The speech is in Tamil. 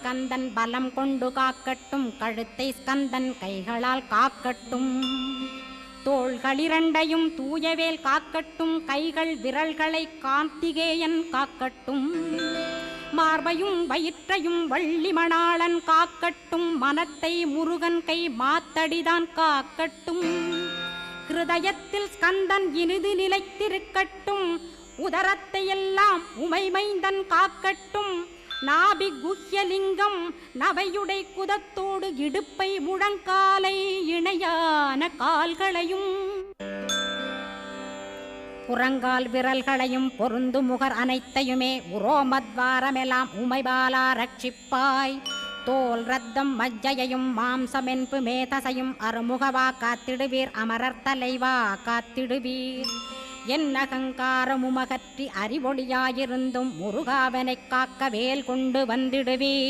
கந்தன் பலம் கொண்டு காக்கட்டும், கழுத்தை ஸ்கந்தன் கைகளால் காக்கட்டும். தோள்களிரண்டையும் தூயவேல் காக்கட்டும், கைகள் விரல்களை கார்த்திகேயன் காக்கட்டும். மார்பையும் வயிற்றையும் வள்ளி மணாளன் காக்கட்டும், மனத்தை முருகன் கை மாத்தடிதான் காக்கட்டும். ஹிருதயத்தில் ஸ்கந்தன் இனிது நிலைத்திருக்கட்டும், உதரத்தை எல்லாம் உமைமைந்தன் காக்கட்டும். நாபி குஹ்யலிங்கம் நவையுடை குதத்தோடு இடுப்பை முழங்காலை இணையான கால்களையும் புறங்கால் விரல்களையும் பொருந்து முகர் அனைத்தையுமே உரோமத்வாரமெல்லாம் உமைபாலா ரட்சிப்பாய். தோல் ரத்தம் மஜ்ஜையையும் மாம்சமென்பு மேதசையும் அருமுகவா காத்திடுவீர், அமரர் தலைவா காத்திடுவீர். என் அகங்காரமுமகற்றி அறிவொளியாயிருந்தும் முருகாவனைக் காக்க வேல் கொண்டு வந்திடுவீர்.